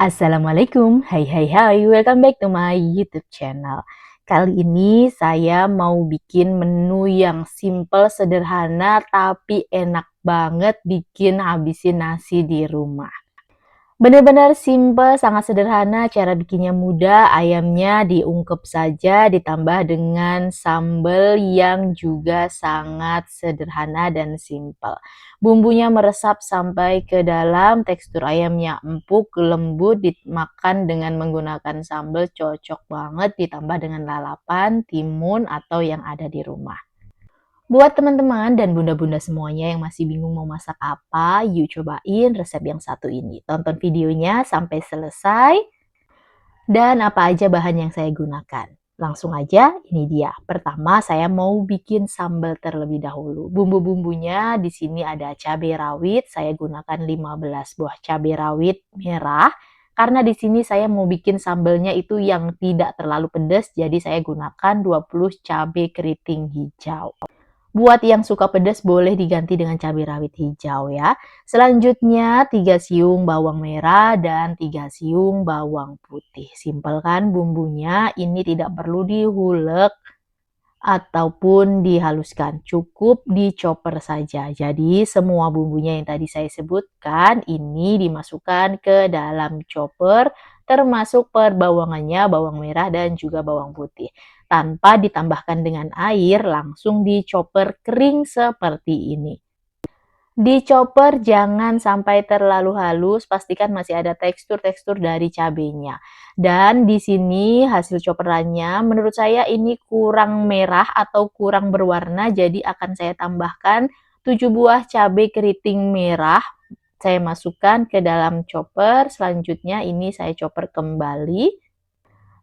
Assalamualaikum, hai, welcome back to my YouTube channel. Kali ini saya mau bikin menu yang simple, sederhana, tapi enak banget bikin habisin nasi di rumah. Bener-bener simple, sangat sederhana, cara bikinnya mudah, ayamnya diungkep saja ditambah dengan sambal yang juga sangat sederhana dan simple. Bumbunya meresap sampai ke dalam, tekstur ayamnya empuk, lembut, dimakan dengan menggunakan sambal cocok banget ditambah dengan lalapan, timun, atau yang ada di rumah. Buat teman-teman dan bunda-bunda semuanya yang masih bingung mau masak apa, yuk cobain resep yang satu ini. Tonton videonya sampai selesai dan apa aja bahan yang saya gunakan. Langsung aja, ini dia. Pertama, saya mau bikin sambal terlebih dahulu. Bumbu-bumbunya di sini ada cabai rawit, saya gunakan 15 buah cabai rawit merah. Karena di sini saya mau bikin sambalnya itu yang tidak terlalu pedas, jadi saya gunakan 20 cabai keriting hijau. Buat yang suka pedas boleh diganti dengan cabai rawit hijau ya. Selanjutnya 3 siung bawang merah dan 3 siung bawang putih. Simpel kan bumbunya, ini tidak perlu dihulek ataupun dihaluskan, cukup dicoper saja. Jadi semua bumbunya yang tadi saya sebutkan ini dimasukkan ke dalam chopper termasuk perbawangannya bawang merah dan juga bawang putih. Tanpa ditambahkan dengan air, langsung dicoper kering seperti ini. Dicoper jangan sampai terlalu halus, pastikan masih ada tekstur-tekstur dari cabenya. Dan di sini hasil choperannya menurut saya ini kurang merah atau kurang berwarna, jadi akan saya tambahkan 7 buah cabai keriting merah. Saya masukkan ke dalam chopper, selanjutnya ini saya chopper kembali.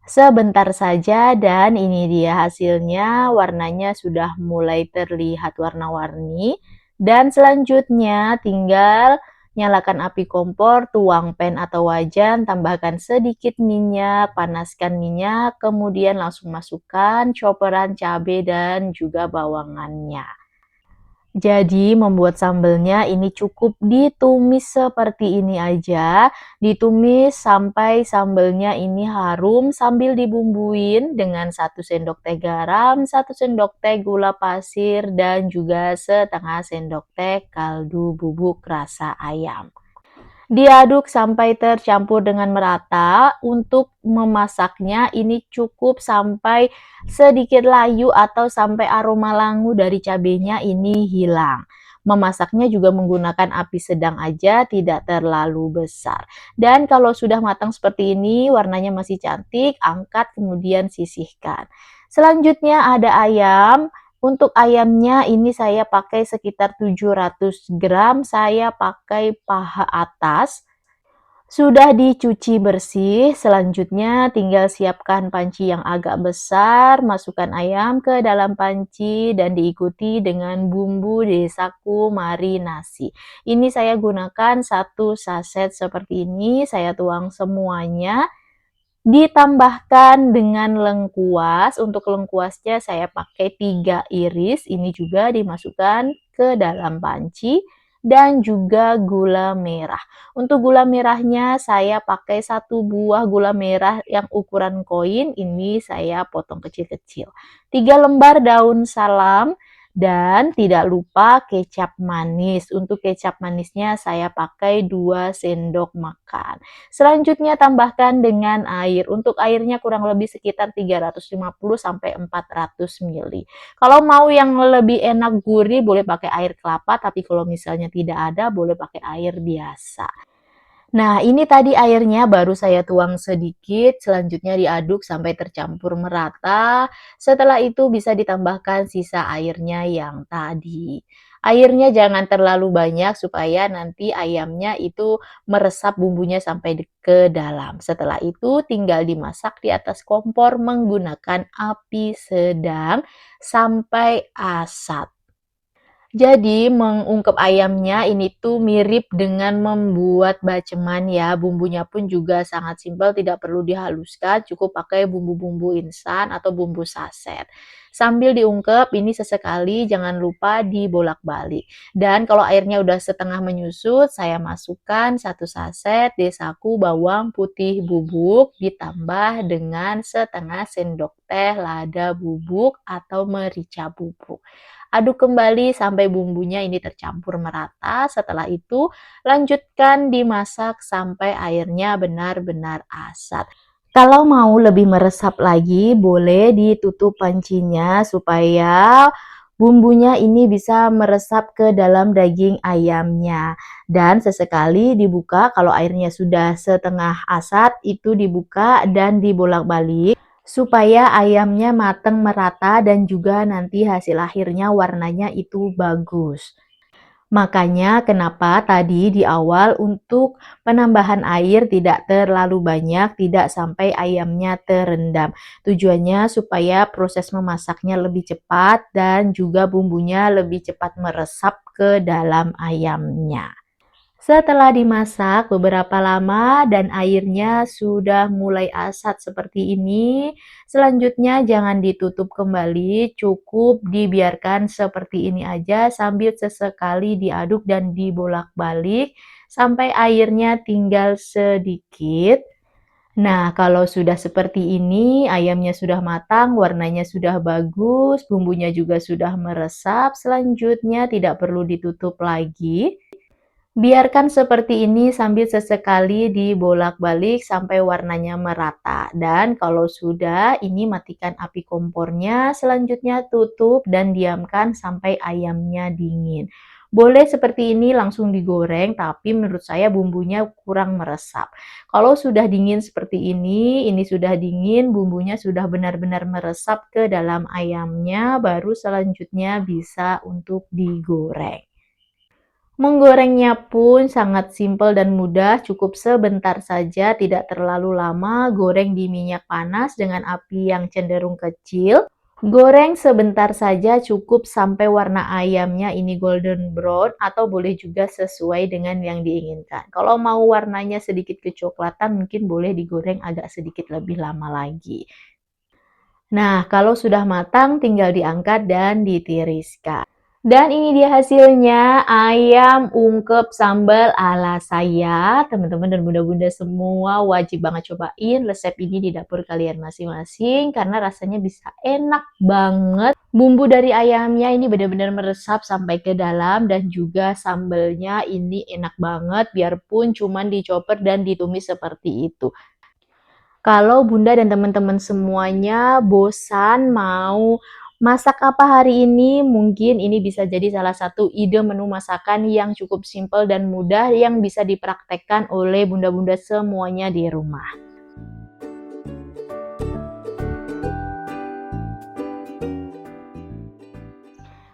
Sebentar saja dan ini dia hasilnya, warnanya sudah mulai terlihat warna-warni. Dan selanjutnya tinggal nyalakan api kompor, tuang pan atau wajan, tambahkan sedikit minyak, panaskan minyak, kemudian langsung masukkan chopperan cabai dan juga bawangannya. Jadi membuat sambelnya ini cukup ditumis seperti ini aja, ditumis sampai sambelnya ini harum sambil dibumbuin dengan 1 sendok teh garam, 1 sendok teh gula pasir, dan juga setengah sendok teh kaldu bubuk rasa ayam. Diaduk sampai tercampur dengan merata. Untuk memasaknya ini cukup sampai sedikit layu atau sampai aroma langu dari cabenya ini hilang. Memasaknya juga menggunakan api sedang aja, tidak terlalu besar. Dan kalau sudah matang seperti ini, warnanya masih cantik, angkat kemudian sisihkan. Selanjutnya ada ayam. Untuk ayamnya ini saya pakai sekitar 700 gram, saya pakai paha atas. Sudah dicuci bersih, selanjutnya tinggal siapkan panci yang agak besar, masukkan ayam ke dalam panci dan diikuti dengan bumbu desaku marinasi. Ini saya gunakan 1 saset seperti ini, saya tuang semuanya. Ditambahkan dengan lengkuas, untuk lengkuasnya saya pakai 3 iris, ini juga dimasukkan ke dalam panci, dan juga gula merah. Untuk gula merahnya saya pakai 1 buah gula merah yang ukuran koin, ini saya potong kecil-kecil. 3 lembar daun salam, dan tidak lupa kecap manis. Untuk kecap manisnya saya pakai 2 sendok makan. Selanjutnya tambahkan dengan air. Untuk airnya kurang lebih sekitar 350 sampai 400 ml. Kalau mau yang lebih enak gurih boleh pakai air kelapa, tapi kalau misalnya tidak ada boleh pakai air biasa. Nah, ini tadi airnya baru saya tuang sedikit, selanjutnya diaduk sampai tercampur merata. Setelah itu bisa ditambahkan sisa airnya yang tadi. Airnya jangan terlalu banyak supaya nanti ayamnya itu meresap bumbunya sampai ke dalam. Setelah itu tinggal dimasak di atas kompor menggunakan api sedang sampai asat. Jadi mengungkep ayamnya ini tuh mirip dengan membuat baceman ya, bumbunya pun juga sangat simpel, tidak perlu dihaluskan, cukup pakai bumbu-bumbu instan atau bumbu saset. Sambil diungkep ini sesekali jangan lupa dibolak-balik. Dan kalau airnya udah setengah menyusut, saya masukkan 1 saset desaku bawang putih bubuk ditambah dengan setengah sendok teh lada bubuk atau merica bubuk. Aduk kembali sampai bumbunya ini tercampur merata. Setelah itu, lanjutkan dimasak sampai airnya benar-benar asat. Kalau mau lebih meresap lagi, boleh ditutup pancinya supaya bumbunya ini bisa meresap ke dalam daging ayamnya. Dan sesekali dibuka kalau airnya sudah setengah asat, itu dibuka dan dibolak-balik supaya ayamnya mateng merata dan juga nanti hasil akhirnya warnanya itu bagus. Makanya kenapa tadi di awal untuk penambahan air tidak terlalu banyak, tidak sampai ayamnya terendam. Tujuannya supaya proses memasaknya lebih cepat dan juga bumbunya lebih cepat meresap ke dalam ayamnya. Setelah dimasak beberapa lama dan airnya sudah mulai asat seperti ini, selanjutnya jangan ditutup kembali, cukup dibiarkan seperti ini aja sambil sesekali diaduk dan dibolak-balik sampai airnya tinggal sedikit. Nah, kalau sudah seperti ini, ayamnya sudah matang, warnanya sudah bagus, bumbunya juga sudah meresap. Selanjutnya tidak perlu ditutup lagi. Biarkan seperti ini sambil sesekali dibolak-balik sampai warnanya merata. Dan kalau sudah, ini matikan api kompornya. Selanjutnya tutup dan diamkan sampai ayamnya dingin. Boleh seperti ini langsung digoreng, tapi menurut saya bumbunya kurang meresap. Kalau sudah dingin seperti ini sudah dingin, bumbunya sudah benar-benar meresap ke dalam ayamnya, baru selanjutnya bisa untuk digoreng. Menggorengnya pun sangat simpel dan mudah, cukup sebentar saja, tidak terlalu lama. Goreng di minyak panas dengan api yang cenderung kecil. Goreng sebentar saja cukup sampai warna ayamnya ini golden brown atau boleh juga sesuai dengan yang diinginkan. Kalau mau warnanya sedikit kecoklatan mungkin boleh digoreng agak sedikit lebih lama lagi. Nah, kalau sudah matang tinggal diangkat dan ditiriskan. Dan ini dia hasilnya, ayam ungkep sambal ala saya. Teman-teman dan bunda-bunda semua wajib banget cobain resep ini di dapur kalian masing-masing karena rasanya bisa enak banget. Bumbu dari ayamnya ini benar-benar meresap sampai ke dalam dan juga sambalnya ini enak banget biarpun cuman dicoper dan ditumis seperti itu. Kalau Bunda dan teman-teman semuanya bosan mau masak apa hari ini, mungkin ini bisa jadi salah satu ide menu masakan yang cukup simpel dan mudah yang bisa dipraktekkan oleh bunda-bunda semuanya di rumah.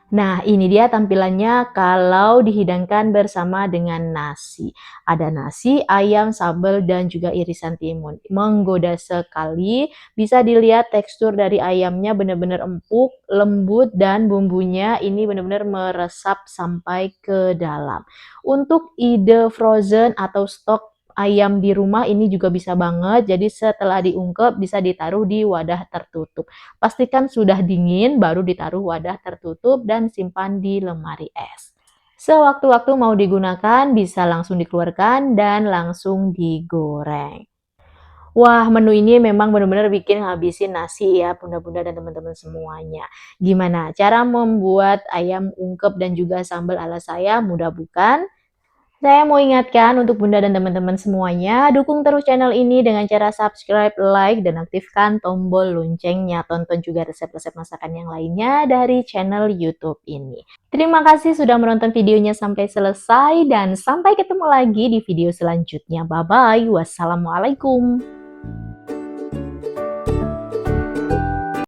Nah, ini dia tampilannya kalau dihidangkan bersama dengan nasi. Ada nasi, ayam, sambal, dan juga irisan timun. Menggoda sekali, bisa dilihat tekstur dari ayamnya benar-benar empuk, lembut, dan bumbunya ini benar-benar meresap sampai ke dalam. Untuk ide frozen atau stok ayam di rumah ini juga bisa banget, jadi setelah diungkep bisa ditaruh di wadah tertutup. Pastikan sudah dingin, baru ditaruh wadah tertutup dan simpan di lemari es. Sewaktu-waktu mau digunakan, bisa langsung dikeluarkan dan langsung digoreng. Wah, menu ini memang benar-benar bikin ngabisin nasi ya, bunda-bunda dan teman-teman semuanya. Gimana cara membuat ayam ungkep dan juga sambal ala saya? Mudah bukan? Saya mau ingatkan untuk Bunda dan teman-teman semuanya, dukung terus channel ini dengan cara subscribe, like, dan aktifkan tombol loncengnya. Tonton juga resep-resep masakan yang lainnya dari channel YouTube ini. Terima kasih sudah menonton videonya sampai selesai dan sampai ketemu lagi di video selanjutnya. Bye-bye. Wassalamualaikum.